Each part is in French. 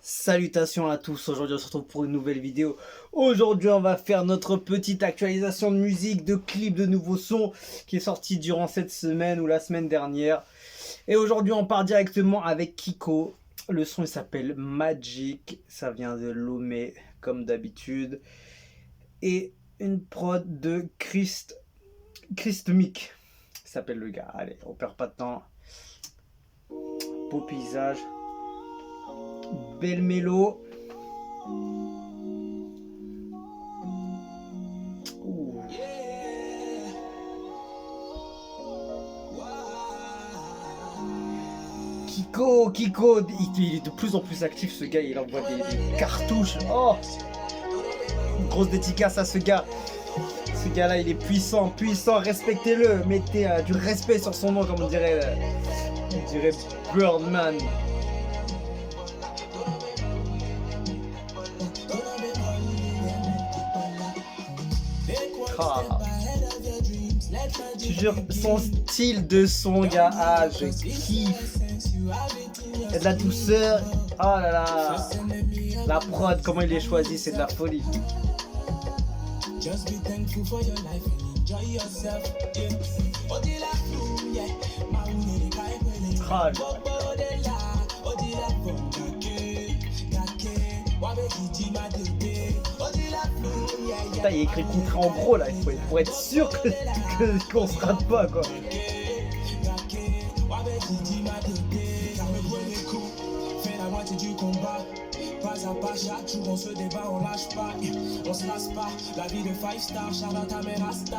Salutations à tous, aujourd'hui on se retrouve pour une nouvelle vidéo. Aujourd'hui on va faire notre petite actualisation de musique, de clips, de nouveaux sons qui est sorti durant cette semaine ou la semaine dernière. Et aujourd'hui on part directement avec Kiko. Le son il s'appelle Magic, ça vient de Lomé comme d'habitude. Et une prod de Christ Mick, s'appelle le gars. Allez, on perd pas de temps. Beau paysage. Belle mélo. Ouh. Kiko, il est de plus en plus actif ce gars, il envoie des cartouches. Oh, une grosse dédicace à ce gars. Ce gars là il est puissant, respectez-le. Mettez du respect sur son nom comme on dirait Birdman. Ah. Je te jure, son style de son, gars, je kiffe. Il y a de la douceur. Oh là là. La prod, comment il est choisi, c'est de la folie. Oh, putain, il écrit contrat en gros là, il faut être sûr qu'on se rate pas quoi.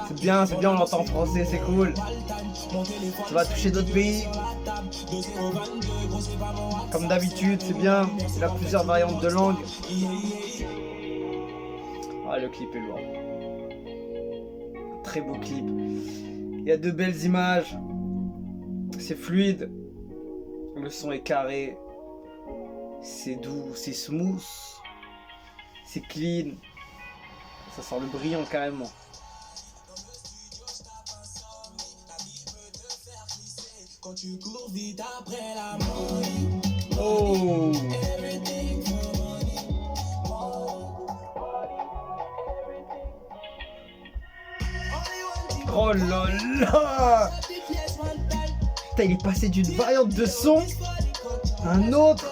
C'est bien, on l'entend en français, c'est cool. Ça va toucher d'autres pays. Comme d'habitude, c'est bien. Il a plusieurs variantes de langue. Ah, le clip est lourd. Très beau clip. Il y a de belles images. C'est fluide. Le son est carré. C'est doux, c'est smooth. C'est clean. Ça sent le brillant carrément. Oh! Oh là là! Putain, il est passé d'une variante de son à un autre.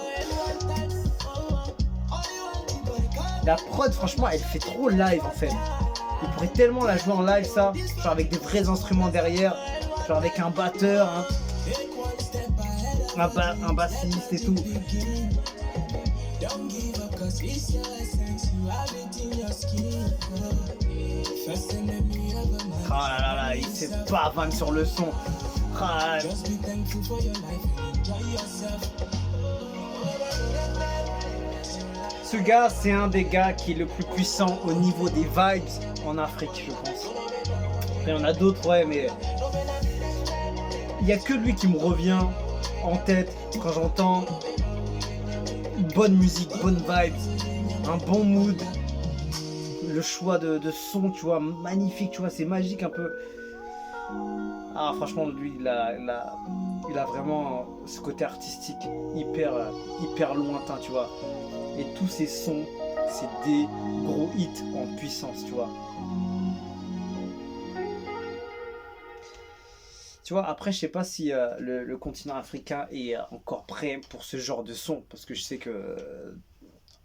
La prod, franchement, elle fait trop live en fait. Il pourrait tellement la jouer en live, ça. Genre avec des vrais instruments derrière. Genre avec un batteur, hein. Un bassiste et tout. Oh là là là, il s'est bavane sur le son. Ah. Ce gars, c'est un des gars qui est le plus puissant au niveau des vibes en Afrique, je pense. Après, il y en a d'autres, ouais, mais il n'y a que lui qui me revient en tête quand j'entends bonne musique, bonne vibes, un bon mood. Le choix de son, tu vois, magnifique, tu vois, c'est magique un peu. Ah, franchement, lui, il a vraiment ce côté artistique hyper lointain, tu vois. Et tous ces sons, c'est des gros hits en puissance, tu vois. Tu vois, après, je sais pas si le continent africain est encore prêt pour ce genre de son, parce que je sais que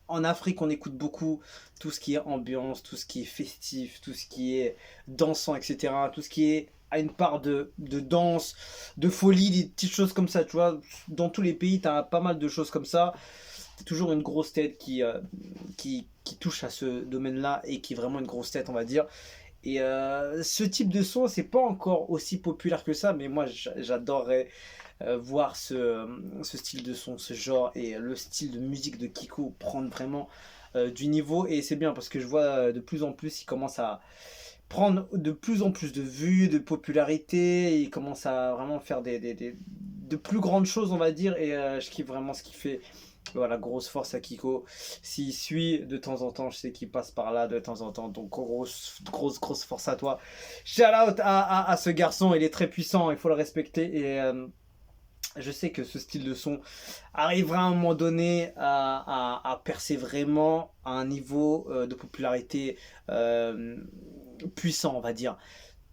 en Afrique, on écoute beaucoup tout ce qui est ambiance, tout ce qui est festif, tout ce qui est dansant, etc. Tout ce qui est à une part de danse, de folie, des petites choses comme ça, tu vois. Dans tous les pays, tu as pas mal de choses comme ça. C'est toujours une grosse tête qui touche à ce domaine-là et qui est vraiment une grosse tête, on va dire. Et ce type de son, c'est pas encore aussi populaire que ça, mais moi, j'adorerais voir ce style de son, ce genre et le style de musique de Kiko prendre vraiment du niveau. Et c'est bien parce que je vois de plus en plus, il commence à prendre de plus en plus de vues, de popularité. Il commence à vraiment faire de plus grandes choses, on va dire. Et je kiffe vraiment ce qu'il fait. Voilà, grosse force à Kiko. S'il suit de temps en temps, je sais qu'il passe par là de temps en temps. Donc grosse force à toi. Shout out à ce garçon, il est très puissant, il faut le respecter. Et Je sais que ce style de son arrivera à un moment donné à percer vraiment à un niveau de popularité euh, puissant, on va dire.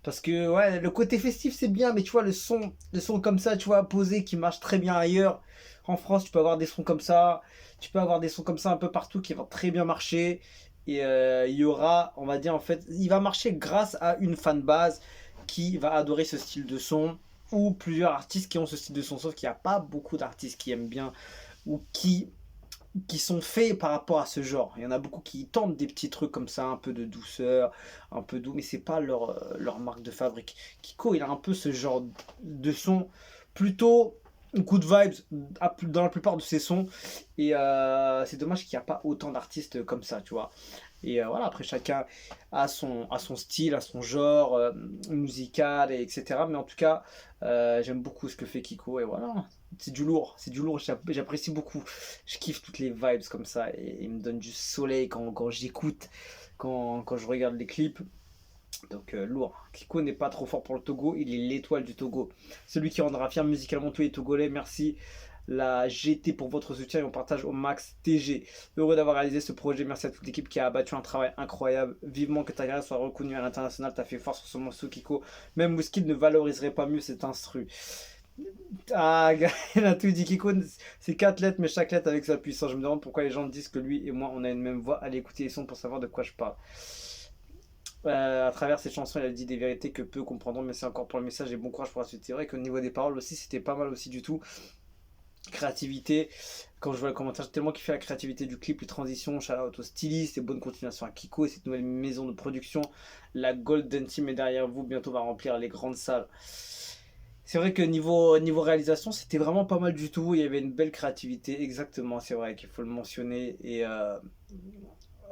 Parce que ouais, le côté festif c'est bien, mais tu vois, le son comme ça, tu vois, posé, qui marche très bien ailleurs. En France, tu peux avoir des sons comme ça, tu peux avoir des sons comme ça un peu partout qui vont très bien marcher. Et il y aura, on va dire en fait, il va marcher grâce à une fanbase qui va adorer ce style de son, ou plusieurs artistes qui ont ce style de son, sauf qu'il n'y a pas beaucoup d'artistes qui aiment bien ou qui sont faits par rapport à ce genre. Il y en a beaucoup qui tentent des petits trucs comme ça, un peu de douceur, un peu doux, mais c'est pas leur marque de fabrique. Kiko, il a un peu ce genre de son plutôt good vibes dans la plupart de ses sons. Et c'est dommage qu'il n'y a pas autant d'artistes comme ça, tu vois. Et voilà, après chacun a son style, a son genre musical, et etc. Mais en tout cas, j'aime beaucoup ce que fait Kiko. Et voilà, c'est du lourd, j'apprécie beaucoup. Je kiffe toutes les vibes comme ça. Et il me donne du soleil quand j'écoute, quand je regarde les clips. Donc lourd. Kiko n'est pas trop fort pour le Togo, il est l'étoile du Togo. Celui qui rendra fier musicalement tous les Togolais. Merci la GT pour votre soutien et on partage au max TG. Heureux d'avoir réalisé ce projet. Merci à toute l'équipe qui a abattu un travail incroyable. Vivement que ta carrière soit reconnue à l'international. T'as fait fort sur ce morceau, Kiko. Même Wizkid ne valoriserait pas mieux cet instru. Ah, il a tout dit. Kiko, c'est 4 lettres, mais chaque lettre avec sa puissance. Je me demande pourquoi les gens disent que lui et moi on a une même voix. Allez écouter les sons pour savoir de quoi je parle. À travers ces chansons, il a dit des vérités que peu comprendront, mais c'est encore pour le message et bon courage pour la suite. C'est vrai qu'au niveau des paroles aussi, c'était pas mal aussi du tout. Créativité, quand je vois le commentaire, j'ai tellement kiffé la créativité du clip, les transitions, shout out au styliste et bonne continuation à Kiko et cette nouvelle maison de production. La Golden Team est derrière vous, bientôt va remplir les grandes salles. C'est vrai que niveau réalisation, c'était vraiment pas mal du tout. Il y avait une belle créativité, exactement, c'est vrai qu'il faut le mentionner. Et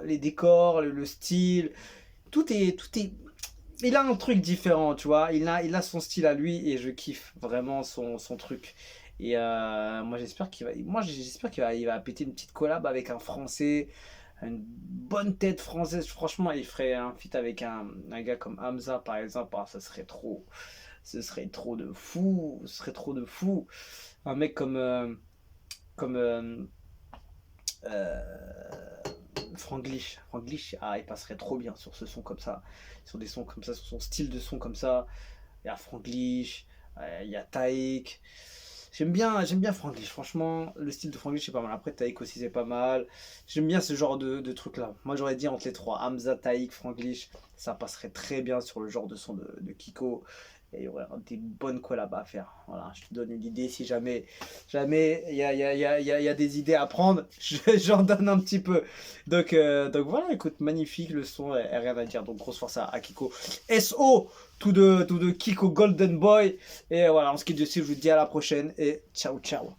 les décors, le style, tout est. Il a un truc différent, tu vois. Il a son style à lui et je kiffe vraiment son truc. Et moi j'espère qu'il va péter une petite collab avec un Français, une bonne tête française. Franchement, il ferait un feat avec un gars comme Hamza par exemple. Ah, ce serait trop de fou, ce serait trop de fou. Un mec comme euh, Franglish, ah, il passerait trop bien sur ce son comme ça, sur des sons comme ça, sur son style de son comme ça. Il y a Franglish, il y a Taïk. J'aime bien Franglish, franchement, le style de Franglish c'est pas mal. Après, Taïk aussi c'est pas mal. J'aime bien ce genre de trucs là. Moi j'aurais dit entre les trois, Hamza, Taïk, Franglish, ça passerait très bien sur le genre de son de Kiko. Et il y aurait des bonnes collabs à faire. Voilà, je te donne une idée si jamais il y a des idées à prendre, j'en donne un petit peu. Donc voilà, écoute, magnifique le son, rien à dire. Donc grosse force à Kiko. SO to the Kiko Golden Boy. Et voilà, en ce qui est de ce, je vous dis à la prochaine et ciao ciao.